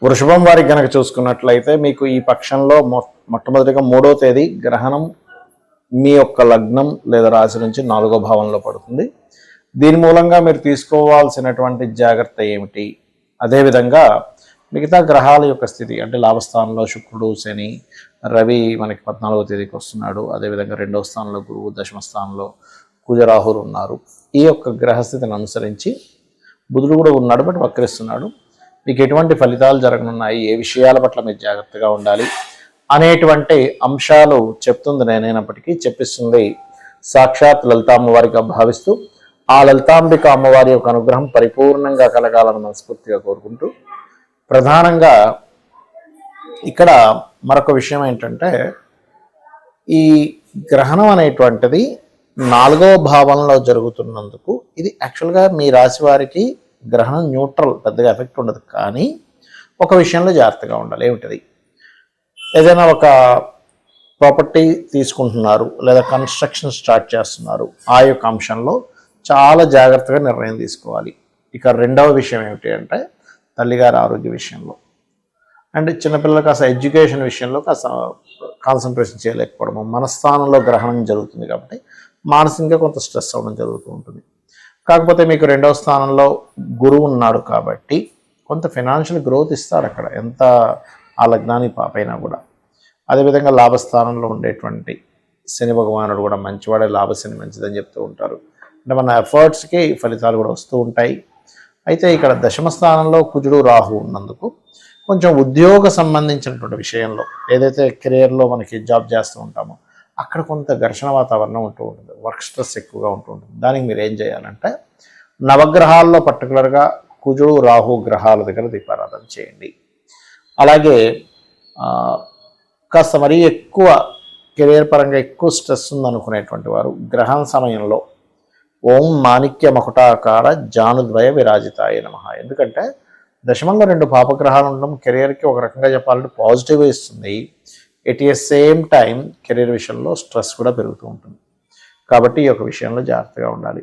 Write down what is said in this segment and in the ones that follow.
వృషభం వారికి గనక చూసుకున్నట్లయితే మీకు ఈ పక్షంలో మొట్టమొదటిగా 3వ తేదీ గ్రహణం మీ యొక్క లగ్నం లేదా రాశి నుంచి 4వ భావంలో పడుతుంది. దీని మూలంగా మీరు తీసుకోవాల్సినటువంటి జాగ్రత్త ఏమిటి, అదేవిధంగా మిగతా గ్రహాల యొక్క స్థితి అంటే లాభస్థానంలో శుక్రుడు, శని, రవి మనకి 14వ తేదీకి వస్తున్నాడు. అదేవిధంగా 2వ స్థానంలో గురువు, దశమ స్థానంలో కుజరాహులు ఉన్నారు. ఈ యొక్క గ్రహస్థితిని అనుసరించి బుధుడు కూడా ఉన్నాడు, బట్ వక్రిస్తున్నాడు. మీకు ఎటువంటి ఫలితాలు జరగనున్నాయి, ఏ విషయాల పట్ల మీరు జాగ్రత్తగా ఉండాలి అనేటువంటి అంశాలు చెప్తుంది నేనైనప్పటికీ చెప్పిస్తుంది సాక్షాత్ లలితా అమ్మవారిగా భావిస్తూ ఆ లలితాంబిక అమ్మవారి యొక్క అనుగ్రహం పరిపూర్ణంగా కలగాలని మనస్ఫూర్తిగా కోరుకుంటూ, ప్రధానంగా ఇక్కడ మరొక విషయం ఏంటంటే ఈ గ్రహణం అనేటువంటిది 4వ భావంలో జరుగుతున్నందుకు ఇది యాక్చువల్గా మీ రాశి వారికి గ్రహణం న్యూట్రల్, పెద్దగా ఎఫెక్ట్ ఉండదు. కానీ ఒక విషయంలో జాగ్రత్తగా ఉండాలి. ఏమిటది? ఏదైనా ఒక ప్రాపర్టీ తీసుకుంటున్నారు లేదా కన్స్ట్రక్షన్ స్టార్ట్ చేస్తున్నారు, ఆ యొక్క అంశంలో చాలా జాగ్రత్తగా నిర్ణయం తీసుకోవాలి. ఇక 2వ విషయం ఏమిటి అంటే తల్లిగారి ఆరోగ్య విషయంలో అండ్ చిన్నపిల్లలకు కాస్త ఎడ్యుకేషన్ విషయంలో కాస్త కాన్సన్ట్రేషన్ చేయలేకపోవడము. మనస్థానంలో గ్రహణం జరుగుతుంది కాబట్టి మానసికంగా కొంత స్ట్రెస్ అవ్వడం జరుగుతూ ఉంటుంది. కాకపోతే మీకు 2వ స్థానంలో గురువు ఉన్నాడు కాబట్టి కొంత ఫైనాన్షియల్ గ్రోత్ ఇస్తాడు అక్కడ, ఎంత ఆ లగ్నానికి పాపైనా కూడా. అదేవిధంగా లాభస్థానంలో ఉండేటువంటి శని భగవానుడు కూడా మంచివాడే, లాభశని మంచిదని చెప్తూ ఉంటారు. అంటే మన ఎఫర్ట్స్కి ఫలితాలు కూడా వస్తూ ఉంటాయి. అయితే ఇక్కడ దశమ స్థానంలో కుజుడు, రాహు ఉన్నందుకు కొంచెం ఉద్యోగ సంబంధించినటువంటి విషయంలో ఏదైతే కెరియర్లో మనకి జాబ్ చేస్తూ ఉంటామో అక్కడ కొంత ఘర్షణ వాతావరణం ఉంటూ ఉంటుంది, వర్క్ స్ట్రెస్ ఎక్కువగా ఉంటూ ఉంటుంది. దానికి మీరు ఏం చేయాలంటే నవగ్రహాల్లో పర్టికులర్గా కుజుడు, రాహు గ్రహాల దగ్గర దీపారాధన చేయండి. అలాగే కాస్త మరీ ఎక్కువ కెరియర్ పరంగా ఎక్కువ స్ట్రెస్ ఉందనుకునేటువంటి వారు గ్రహణ సమయంలో ఓం మాణిక్య మకుటాకార జానుద్వయ విరాజితాయ నమః. ఎందుకంటే దశమంలో 2 పాపగ్రహాలు ఉండడం కెరియర్కి ఒక రకంగా చెప్పాలంటే పాజిటివ్ ఇస్తుంది. At a same time career విషయంలో స్ట్రెస్ కూడా పెరుగుతూ ఉంటుంది. కాబట్టి ఈ యొక్క విషయంలో జాగ్రత్తగా ఉండాలి.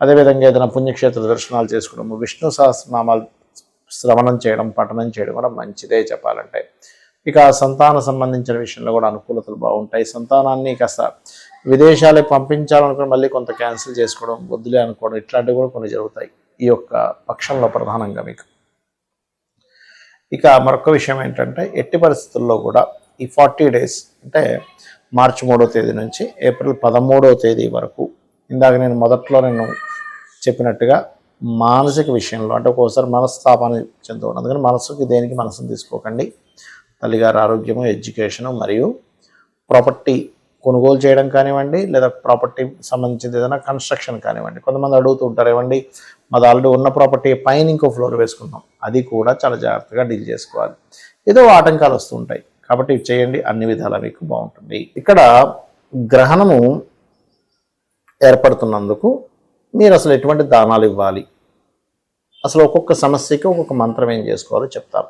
అదేవిధంగా ఏదైనా పుణ్యక్షేత్ర దర్శనాలు చేసుకోవడము, విష్ణు సహస్రనామాలు శ్రవణం చేయడం, పఠనం చేయడం కూడా మంచిదే చెప్పాలంటే. ఇక సంతాన సంబంధించిన విషయంలో కూడా అనుకూలతలు బాగుంటాయి. సంతానాన్ని కాస్త విదేశాలకు పంపించాలనుకుని మళ్ళీ కొంత క్యాన్సిల్ చేసుకోవడం, వద్దులే అనుకోవడం, ఇట్లాంటివి కూడా కొన్ని జరుగుతాయి ఈ యొక్క పక్షంలో ప్రధానంగా మీకు. ఇక మరొక విషయం ఏంటంటే ఎట్టి పరిస్థితుల్లో కూడా ఈ 40 డేస్ అంటే మార్చి 3వ తేదీ నుంచి ఏప్రిల్ 13వ తేదీ వరకు, ఇందాక నేను మొదట్లో చెప్పినట్టుగా మానసిక విషయంలో అంటే ఒక్కోసారి మనస్తాపాన్ని చెందుతూ ఉంటుంది. అందుకని మనసుకి దేనికి మనసును తీసుకోకండి. తల్లిగారి ఆరోగ్యము, ఎడ్యుకేషను మరియు ప్రాపర్టీ కొనుగోలు చేయడం కానివ్వండి, లేదా ప్రాపర్టీ సంబంధించింది ఏదైనా కన్స్ట్రక్షన్ కానివ్వండి. కొంతమంది అడుగుతూ ఉంటారు, ఏమండి మాది ఆల్రెడీ ఉన్న ప్రాపర్టీ పైన ఇంకో ఫ్లోర్ వేసుకుంటాం, అది కూడా చాలా జాగ్రత్తగా డీల్ చేసుకోవాలి. ఏదో ఆటంకాలు వస్తూ ఉంటాయి కాబట్టి ఇవి చేయండి, అన్ని విధాలా మీకు బాగుంటుంది. ఇక్కడ గ్రహణము ఏర్పడుతున్నందుకు మీరు అసలు ఎటువంటి దానాలు ఇవ్వాలి, అసలు ఒక్కొక్క సమస్యకి ఒక్కొక్క మంత్రం ఏం చేసుకోవాలో చెప్తారు.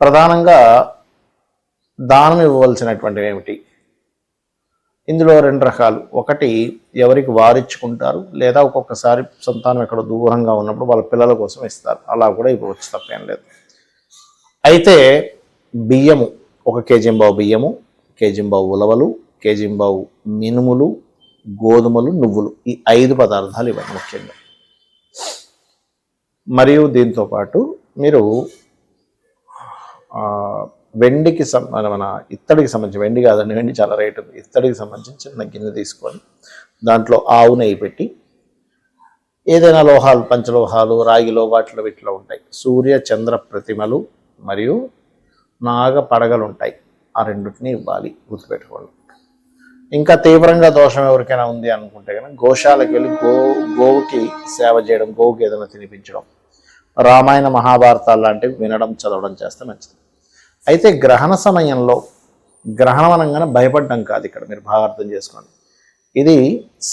ప్రధానంగా దానం ఇవ్వవలసినటువంటివి ఏమిటి, ఇందులో 2 రకాలు. ఒకటి ఎవరికి వారిచ్చుకుంటారు, లేదా ఒక్కొక్కసారి సంతానం ఎక్కడో దూరంగా ఉన్నప్పుడు వాళ్ళ పిల్లల కోసం ఇస్తారు, అలా కూడా ఇవ్వచ్చు, తప్పేం లేదు. అయితే బియ్యము 1 కేజీంబావు బియ్యము, కేజీంబావు ఉలవలు, కేజీంబావు మినుములు, గోధుమలు, నువ్వులు, ఈ 5 పదార్థాలు ఇవ్వండి ముఖ్యంగా. మరియు దీంతోపాటు మీరు వెండికి మన ఇత్తడికి సంబంధించి, వెండి కాదండి, వెండి చాలా రేటు ఉంది, ఇత్తడికి సంబంధించి చిన్న గిన్నె తీసుకొని దాంట్లో ఆవు నెయ్యి పెట్టి, ఏదైనా లోహాలు, పంచలోహాలు, రాగిలో వాటిలో వీటిలో ఉంటాయి, సూర్య చంద్ర ప్రతిమలు మరియు నాగ పడగలు ఉంటాయి, ఆ రెండింటిని ఇవ్వాలి, గుర్తుపెట్టుకోండి. ఇంకా తీవ్రంగా దోషం ఎవరికైనా ఉంది అనుకుంటే కనుక గోశాలకు వెళ్ళి గోవుకి సేవ చేయడం, గోవుకి ఏదైనా తినిపించడం, రామాయణ మహాభారతాలు లాంటివి వినడం, చదవడం చేస్తే మంచిది. అయితే గ్రహణ సమయంలో, గ్రహణం అనగానే భయపడ్డం కాదు, ఇక్కడ మీరు బాగా అర్థం చేసుకోండి, ఇది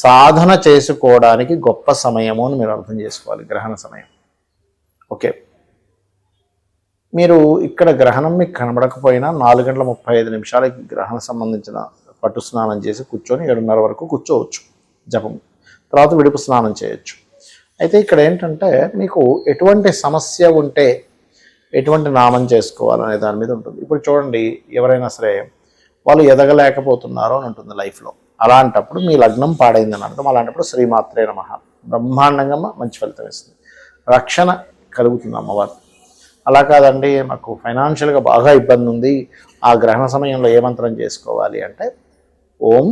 సాధన చేసుకోవడానికి గొప్ప సమయము అని మీరు అర్థం చేసుకోవాలి గ్రహణ సమయం. ఓకే, మీరు ఇక్కడ గ్రహణం మీకు కనబడకపోయినా 4:35 గ్రహణ సంబంధించిన పట్టు స్నానం చేసి కూర్చొని 7:30 వరకు కూర్చోవచ్చు జపం, తర్వాత విడుపు స్నానం చేయొచ్చు. అయితే ఇక్కడ ఏంటంటే మీకు ఎటువంటి సమస్య ఉంటే, ఎటువంటి నామం చేసుకోవాలనే దాని మీద ఉంటుంది. ఇప్పుడు చూడండి, ఎవరైనా సరే వాళ్ళు ఎదగలేకపోతున్నారు అని ఉంటుంది లైఫ్లో. అలాంటప్పుడు మీ లగ్నం పాడైందని అర్థం. అలాంటప్పుడు శ్రీమాత్రే నమః బ్రహ్మాండంగా మంచి ఫలితం ఇస్తుంది, రక్షణ కలుగుతుంది అమ్మవారు. అలా కాదండి, మాకు ఫైనాన్షియల్గా బాగా ఇబ్బంది ఉంది, ఆ గ్రహణ సమయంలో ఏ మంత్రం చేసుకోవాలి అంటే ఓం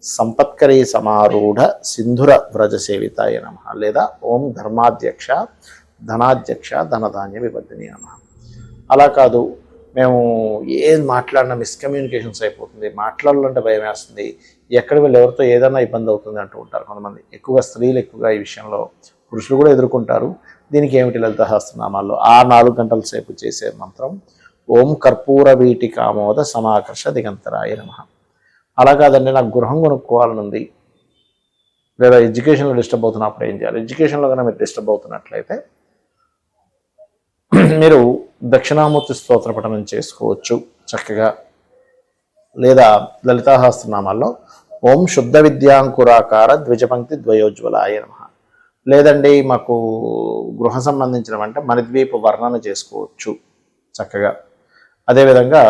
సంపత్కరీ సమారూఢ సింధుర వ్రజ సేవితాయ నమః, లేదా ఓం ధర్మాధ్యక్ష ధనాధ్యక్ష ధనధాన్య వివర్ధిని నమః. అలా కాదు, మేము ఏది మాట్లాడినా మిస్కమ్యూనికేషన్స్ అయిపోతుంది, మాట్లాడాలంటే భయం వేస్తుంది, ఎక్కడ వీళ్ళు ఎవరితో ఏదైనా ఇబ్బంది అవుతుంది అంటూ ఉంటారు కొంతమంది. ఎక్కువగా స్త్రీలు ఎక్కువగా ఈ విషయంలో, పురుషులు కూడా ఎదుర్కొంటారు. దీనికి ఏమిటి లలిత సహస్రనామాల్లో ఆ 4 గంటల సేపు చేసే మంత్రం ఓం కర్పూర వీటికామోద సమాకర్ష దిగంతరాయ నమః. అలా కాదండి, నాకు గృహం కొనుక్కోవాలనుంది, లేదా ఎడ్యుకేషన్లో డిస్టర్బ్ అవుతున్నప్పుడు ఏం చేయాలి? ఎడ్యుకేషన్లో కన్నా మీరు డిస్టర్బ్ అవుతున్నట్లయితే మీరు దక్షిణామూర్తి స్తోత్ర పఠనం చేసుకోవచ్చు చక్కగా, లేదా లలితాసహస్రనామాల్లో ఓం శుద్ధ విద్యాంకురాకార ద్విజపంక్తి ద్వయోజ్వలాయ నమః. లేదండి మాకు గృహ సంబంధించిన అంటే మణిద్వీప వర్ణన చేసుకోవచ్చు చక్కగా. అదేవిధంగా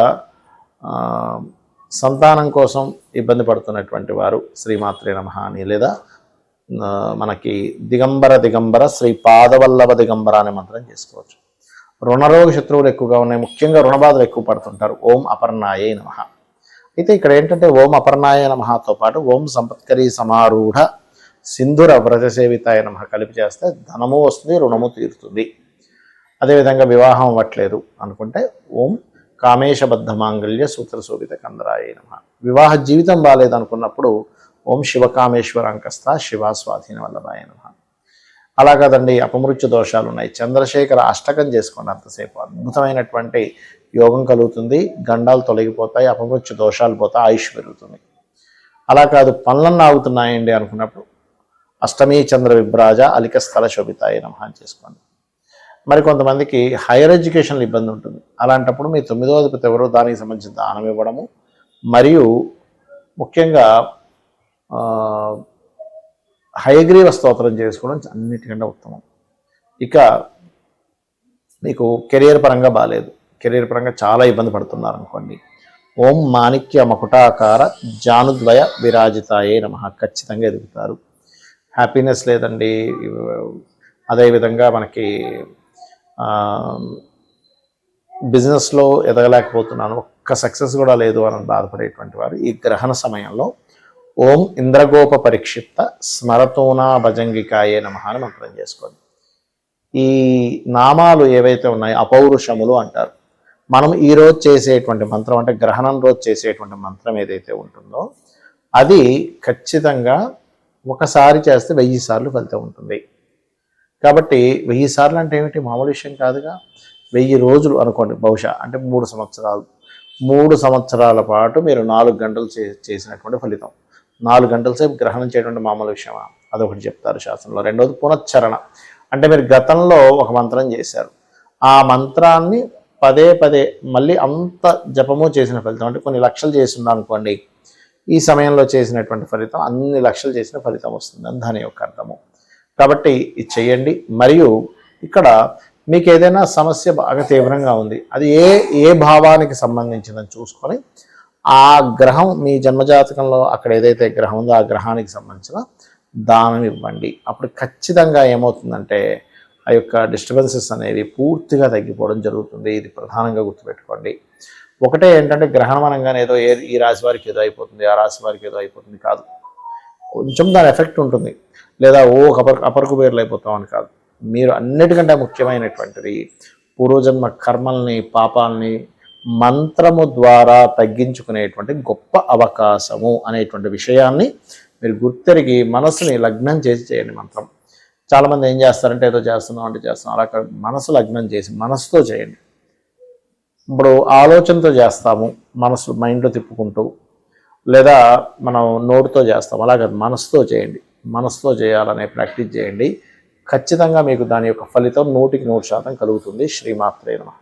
సంతానం కోసం ఇబ్బంది పడుతున్నటువంటి వారు శ్రీమాత్రే నమః అని, లేదా మనకి దిగంబర శ్రీ పాదవల్లభ దిగంబర అనే మంత్రం చేసుకోవచ్చు. రుణరోగ శత్రువులు ఎక్కువగా ఉన్నాయి, ముఖ్యంగా రుణబాధలు ఎక్కువ పడుతుంటారు, ఓం అపర్ణాయే నమః. అయితే ఇక్కడ ఏంటంటే ఓం అపర్ణాయ నమఃతో పాటు ఓం సంపత్కరీ సమారూఢ సింధుర వ్రజ సేవితాయ నమః కలిపి చేస్తే ధనము వస్తుంది, రుణము తీరుతుంది. అదేవిధంగా వివాహం అవ్వట్లేదు అనుకుంటే ఓం కామేశబద్ధ మాంగళ్య సూత్ర శోభిత కందరాయ నమః. వివాహ జీవితం బాగాలేదు అనుకున్నప్పుడు ఓం శివకామేశ్వరాంకస్థ శివ స్వాధీన వల్లభాయ నమః. అలా కాదండి, అపమృత్యు దోషాలు ఉన్నాయి, చంద్రశేఖర అష్టకం చేసుకోండి, అంతసేపు అద్భుతమైనటువంటి యోగం కలుగుతుంది, గండాలు తొలగిపోతాయి, అపమృత్యు దోషాలు పోతాయి, ఆయుష్ పెరుగుతుంది. అలా కాదు, పనులన్నీ ఆగుతున్నాయండి అనుకున్నప్పుడు అష్టమీ చంద్ర విభ్రాజ అలిక స్థల శోభితాయ నమః అని చేసుకోండి. మరి కొంతమందికి హైయర్ ఎడ్యుకేషన్లో ఇబ్బంది ఉంటుంది, అలాంటప్పుడు మీ 9వ అధిపతి ఎవరో దానికి సంబంధించిన దానం ఇవ్వడము, మరియు ముఖ్యంగా హయగ్రీవ స్తోత్రం చేసుకోవడం అన్నిటికంటే ఉత్తమం. ఇక మీకు కెరియర్ పరంగా బాగాలేదు, కెరీర్ పరంగా చాలా ఇబ్బంది పడుతున్నారు అనుకోండి, ఓం మాణిక్య మకుటాకార జానుద్వయ విరాజితాయే నమః. ఖచ్చితంగా ఎదుగుతారు. హ్యాపీనెస్ లేదండి, అదేవిధంగా మనకి బిజినెస్లో ఎదగలేకపోతున్నాను, ఒక్క సక్సెస్ కూడా లేదు అని బాధపడేటువంటి వారు ఈ గ్రహణ సమయంలో ఓం ఇంద్రగోప పరిక్షిప్త స్మరతోనా భజంగికాయే నమః అని మంత్రం చేసుకోండి. ఈ నామాలు ఏవైతే ఉన్నాయో అపౌరుషములు అంటారు. మనం ఈరోజు చేసేటువంటి మంత్రం అంటే గ్రహణం రోజు చేసేటువంటి మంత్రం ఏదైతే ఉంటుందో అది ఖచ్చితంగా ఒకసారి చేస్తే 1000 సార్లు ఫలితం ఉంటుంది. కాబట్టి 1000 సార్లు అంటే ఏమిటి, మామూలు విషయం కాదుగా. 1000 రోజులు అనుకోండి, బహుశా అంటే 3 సంవత్సరాలు. 3 సంవత్సరాల పాటు మీరు 4 గంటలు చేసినటువంటి ఫలితం. 4 గంటల సేపు గ్రహణం చేయడం మామూలు విషయమా? అదొకటి చెప్తారు శాస్త్రంలో. రెండవది పునశ్చరణ, అంటే మీరు గతంలో ఒక మంత్రం చేశారు, ఆ మంత్రాన్ని పదే మళ్ళీ అంత జపము చేసిన ఫలితం. అంటే కొన్ని లక్షలు చేసిందా అనుకోండి, ఈ సమయంలో చేసినటువంటి ఫలితం అన్ని లక్షలు చేసిన ఫలితం వస్తుంది అని దాని యొక్క అర్థము. కాబట్టి ఇది చెయ్యండి. మరియు ఇక్కడ మీకు ఏదైనా సమస్య బాగా తీవ్రంగా ఉంది, అది ఏ భావానికి సంబంధించిందని చూసుకొని ఆ గ్రహం మీ జన్మజాతకంలో అక్కడ ఏదైతే గ్రహం ఉందో ఆ గ్రహానికి సంబంధించిన దానం ఇవ్వండి. అప్పుడు ఖచ్చితంగా ఏమవుతుందంటే ఆ యొక్క డిస్టర్బెన్సెస్ అనేవి పూర్తిగా తగ్గిపోవడం జరుగుతుంది. ఇది ప్రధానంగా గుర్తుపెట్టుకోండి. ఒకటే ఏంటంటే గ్రహణం అనగానే ఏదో ఈ రాశి వారికి ఏదో అయిపోతుంది, ఆ రాశి వారికి ఏదో అయిపోతుంది కాదు. కొంచెం దాని ఎఫెక్ట్ ఉంటుంది, లేదా అపరకు పేర్లు అయిపోతామని కాదు. మీరు అన్నిటికంటే ముఖ్యమైనటువంటిది పూర్వజన్మ కర్మల్ని పాపాలని మంత్రము ద్వారా తగ్గించుకునేటువంటి గొప్ప అవకాశము అనేటువంటి విషయాన్ని మీరు గుర్తెరిగి మనసుని లగ్నం చేసి చేయండి. మంత్రం చాలామంది ఏం చేస్తారంటే ఏదో చేస్తున్నాం అంటే చేస్తున్నాం, అలా మనసు లగ్నం చేసి మనసుతో చేయండి. ఇప్పుడు ఆలోచనతో చేస్తాము, మనసు మైండ్లో తిప్పుకుంటూ, లేదా మనం నోటితో చేస్తాం, అలాగే మనసుతో చేయండి. మనసుతో చేయాలనే ప్రాక్టీస్ చేయండి. ఖచ్చితంగా మీకు దాని యొక్క ఫలితం 100% కలుగుతుంది. శ్రీమాత్రే నమః.